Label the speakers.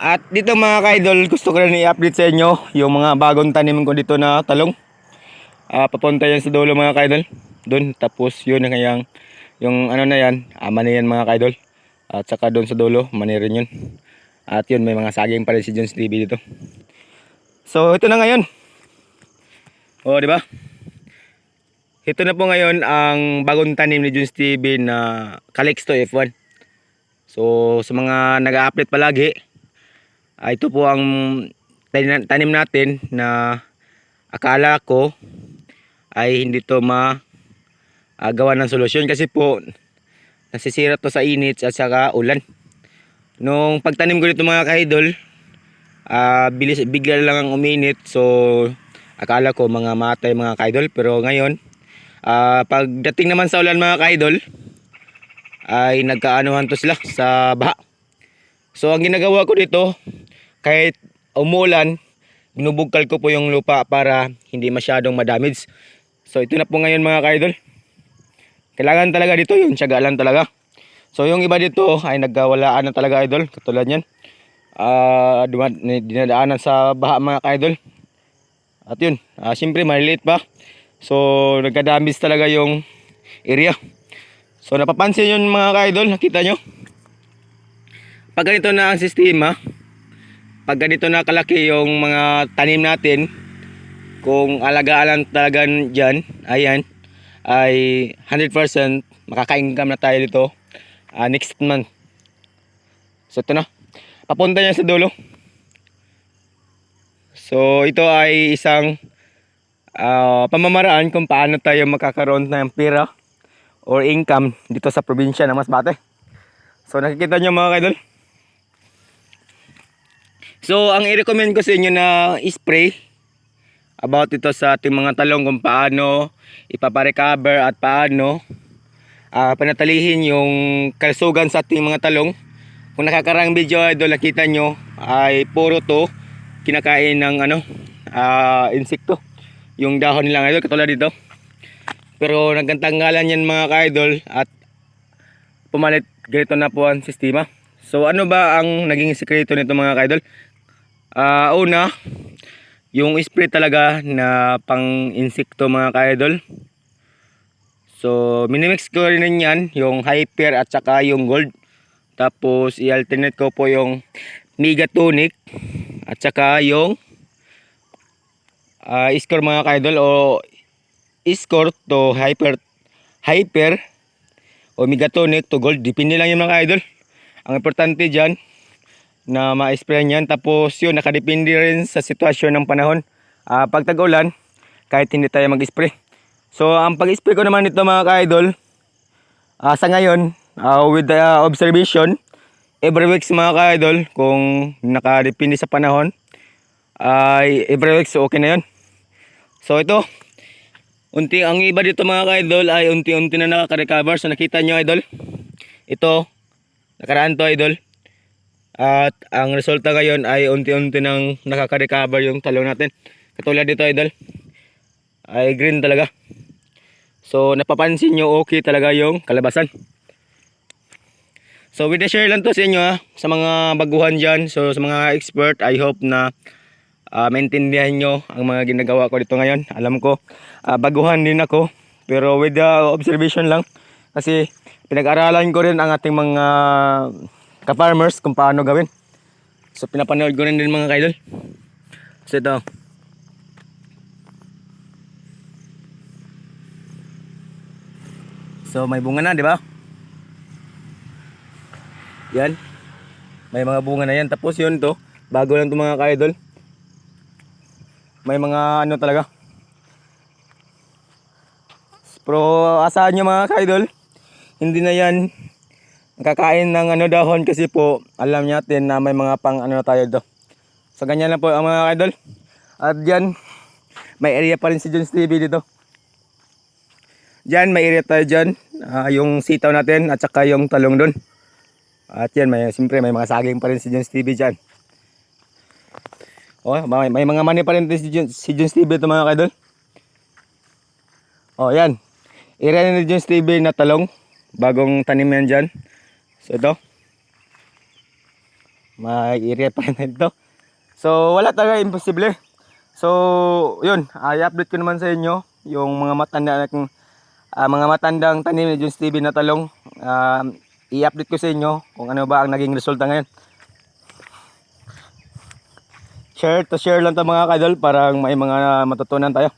Speaker 1: At dito mga ka-idol, gusto ko rin i-update sa inyo yung mga bagong tanim ko dito na talong. Papunta yan sa dulo mga ka-idol. Doon, tapos yun yung ano na yan, mani yan mga ka-idol. At saka doon sa dulo, mani rin yun. At yun, may mga saging pa rin si Jones TV dito. So ito na ngayon. O, di ba? Ito na po ngayon ang bagong tanim ni Jones TV na Calixto F1. So sa mga nag-a-update palagi, ito po ang tanim natin na akala ko ay hindi to magawa ng solusyon kasi po nasisira to sa init at saka ulan. Nung pagtanim ko dito mga ka-idol, bigla lang ang uminit, so akala ko mga matay mga ka-idol. Pero ngayon, pagdating naman sa ulan mga ka-idol, ay nagkaanuhan to sila sa baha. So ang ginagawa ko dito, kahit umulan, binubugkal ko po yung lupa para hindi masyadong madamage. So ito na po ngayon mga ka-idol. Kailangan talaga dito yung tiyaga lang talaga. So yung iba dito ay nagkawalaan na talaga idol, katulad yan. Dinadaanan sa baha mga ka-idol. At yun, siyempre maliliit pa. So nagkadamage talaga yung area. So napapansin yun mga ka-idol, nakita nyo? Pag ganito na ang sistema, pag ganito na kalaki yung mga tanim natin, kung alagaan talaga dyan, ayan, ay 100% makaka-income na tayo dito next month. So ito na, papunta niya sa dulo. So ito ay isang pamamaraan kung paano tayo makakaroon ng pera or income dito sa probinsya ng Masbate. So nakikita nyo mga kaidol. So ang i-recommend ko sa inyo na spray about ito sa ating mga talong, kung paano ipaparecover at paano panatalihin yung kalusugan sa ating mga talong. Kung nakakarang video idol, nakita nyo ay puro to kinakain ng insekto, yung dahon nila idol, katulad dito. Pero nagkantanggalan yan mga ka-idol at pumalit ganito na po ang sistema. So ano ba ang naging sekreto nito mga ka-idol? Una, yung spray talaga na pang insekto mga ka-idol. So minimix ko rin yan, yung hyper at saka yung gold. Tapos i-alternate ko po yung megatonic at saka yung score mga ka-idol, o score to hyper o megatonic to gold. Depende lang yung mga ka-idol. Ang importante dyan na ma-spray niyan. Tapos yun, nakadepende rin sa sitwasyon ng panahon. Pag tag-ulan, kahit hindi tayo mag-spray. So ang pag-spray ko naman ito mga ka-idol, sa ngayon, with the observation, every weeks mga ka-idol, kung nakadepende sa panahon, ay every weeks okay na yun. So ito, ang iba dito mga ka-idol ay unti-unti na nakaka-recover. So nakita nyo idol, ito, nakaraan to idol. At ang resulta ngayon ay unti-unti nang nakaka-recover yung talong natin. Katulad dito idol, ay green talaga. So napapansin nyo, okay talaga yung kalabasan. So with the share lang to sa inyo sa mga baguhan dyan. So sa mga expert, I hope na maintindihan nyo ang mga ginagawa ko dito ngayon. Alam ko baguhan din ako, pero with the observation lang, kasi pinag-aralan ko rin ang ating mga ka-farmers kung paano gawin. So pinapanood ko rin din mga kaidol. So ito, so may bunga na, di ba? Yan, may mga bunga na yan. Tapos yun to, bago lang to mga kaidol. May mga ano talaga. Pero asahan nyo mga kaidol, hindi na yan nakakain ng dahon, kasi po alam natin na may mga pang tayo dito. So ganyan lang po ang mga kaidol. At dyan, may area pa rin si Jones TV dito. Dyan, may area tayo dyan. Yung sitaw natin at saka yung talong doon. At yan, siyempre may mga saging pa rin si Jones TV dyan. May mga mani pa rin si Jones TV ito mga kaidol. Yan. Area ni Jones TV na talong. Bagong tanim yan dyan. So ito. may area pa rin dito. So wala talaga imposible. So yun, i-update ko naman sa inyo yung mga mga matandang tanim ni John Steven na talong. I-update ko sa inyo kung ano ba ang naging resulta ngayon. Share lang to mga kadol para may mga matutunan tayo.